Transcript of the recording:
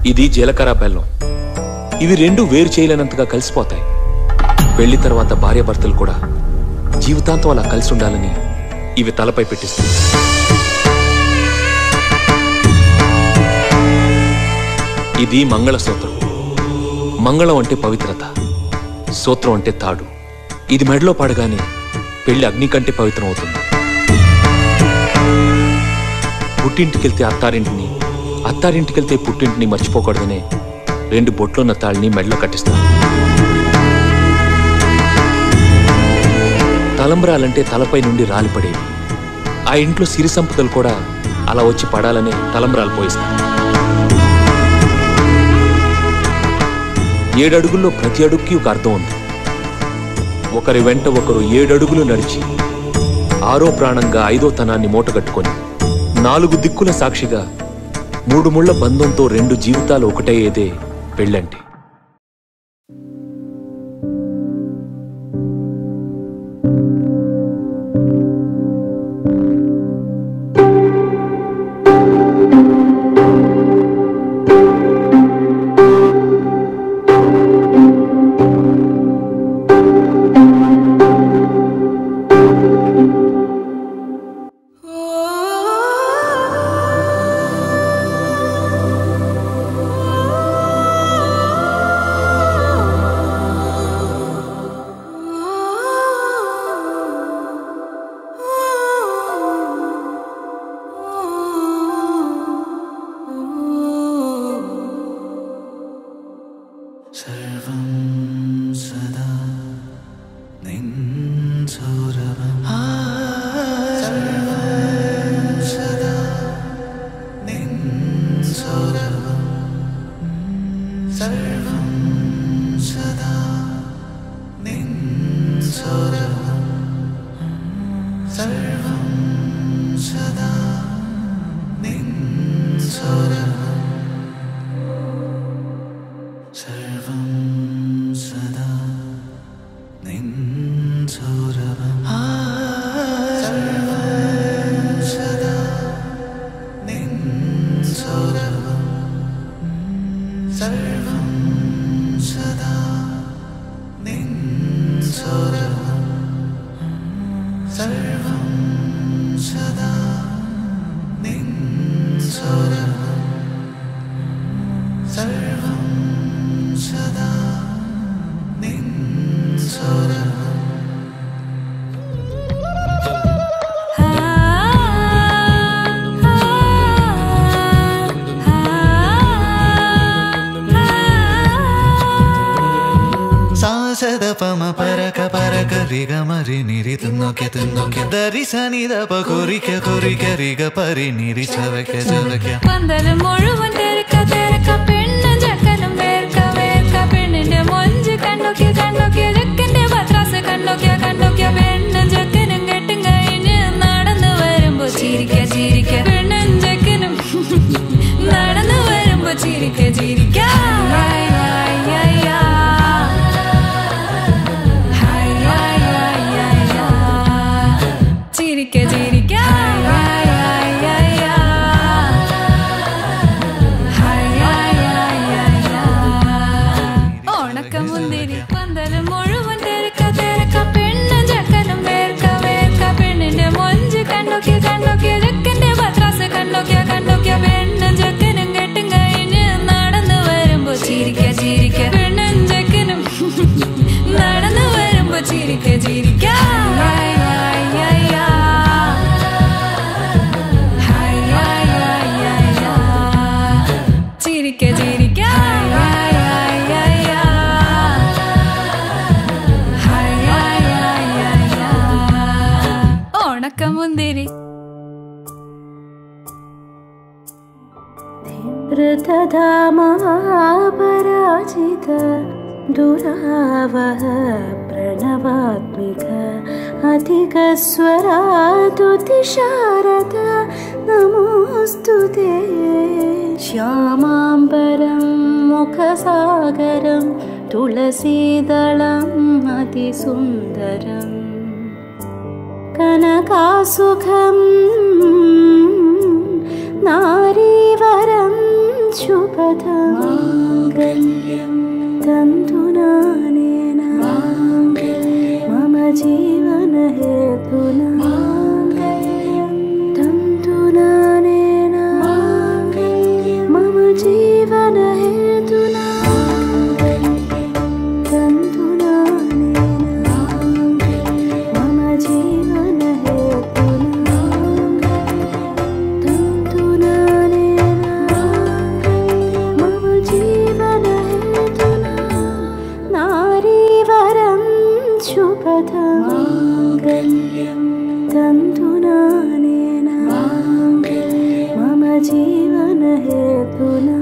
ఇది జీలకర్ర బెల్లం. ఇవి రెండు వేరు చేయలేనంతగా కలిసిపోతాయి. పెళ్లి తర్వాత భార్యాభర్తలు కూడా జీవితాంతం అలా కలిసి ఉండాలని ఇవి తలపై పెట్టిస్తుంది. ఇది మంగళసూత్రం. మంగళం అంటే పవిత్రత, సూత్రం అంటే తాడు. ఇది మెడలో పడగానే పెళ్లి అగ్ని కంటే పవిత్రం అవుతుంది. పుట్టింటికెళ్తే అత్తారింటిని, అత్తారింటికెళ్తే పుట్టింటిని మర్చిపోకూడదనే 2 బొట్లున్న తాళ్ళని మెడలో కట్టిస్తారు. తలంబ్రాలంటే తలపై నుండి రాలిపడేవి. ఆ ఇంట్లో సిరి సంపదలు కూడా అలా వచ్చి పడాలనే తలంబ్రాలు పోయిస్తారు. 7 అడుగుల్లో ప్రతి అడుగుకి ఒక అర్థం ఉంది. ఒకరి వెంట ఒకరు 7 అడుగులు నడిచి 6వ ప్రాణంగా 5వ తనాన్ని మూటగట్టుకొని 4 దిక్కుల సాక్షిగా 3 ముళ్ల బంధంతో 2 జీవితాలు ఒకటయ్యేదే పెళ్ళంటే. പന്തല് മുഴുവൻ തിരക്ക തിരക്ക പെണ്ണ് ചക്കനും വേർക്ക വേർക്ക പെണ്ണിന്റെ മൊഞ്ച് കണ്ടോക്കിയ കണ്ടോക്കിയ ചെക്കന്റെ പത്രാസ് കണ്ടോക്കിയ കണ്ടോക്കിയ പെണ്ണും ചെക്കനും കെട്ടും കഴിഞ്ഞ് നടന്നു വരുമ്പോ ചിരിക്ക ചിരിക്ക പെണ്ണും ചെക്കനും നടന്നു വരുമ്പോ ചിരിക്ക ചിരിക്ക ചിരിക്ക ചിരിക്ക ഓണക്കമുന്തിരി പന്തല് മുഴുവൻ തിരക്ക തിരക്ക പെണ്ണും ചക്കനും വേർക്ക വേർക്ക പെണ്ണിന്റെ മൊഞ്ച് കണ്ടോക്കിയ കണ്ടോക്കിയ ചെക്കന്റെ പത്രാസ് കണ്ടോക്കിയ കണ്ടോക്കിയ പെണ്ണും ചെക്കനും കെട്ടും കഴിഞ്ഞ് നടന്നു വരുമ്പോ ചിരിക്ക ചിരിക്ക പെണ്ണും ചെക്കനും നടന്നു വരുമ്പോ ചിരിക്ക ചിരിക്ക ചിരിക്ക ചിരിക്ക ഓണക്കമുന്തിരി ധൃതധാമാപരാജിത ദുരാവഹ പ്രണവാത്മിക അധികസ്വരാതുതിശാരദ നമോസ്തുതേ ശ്യാമാംബരം മുഖസാഗരം തുളസീദളം അതിസുന്ദരം കനകാസുഖം നാരീവരം शुभदमाङ्गल्यं तन्तुनानेन मम जीवनहेतुना तन्तुनानेन मम जीवनहेतुना तन्तुनानेन मम जीवनहेतुना तन्तुनानेन मम जीवनहेतुना नारीवरं शुभदमाङ्गल्यं तन्तुनानेन मम जीवनहेतुना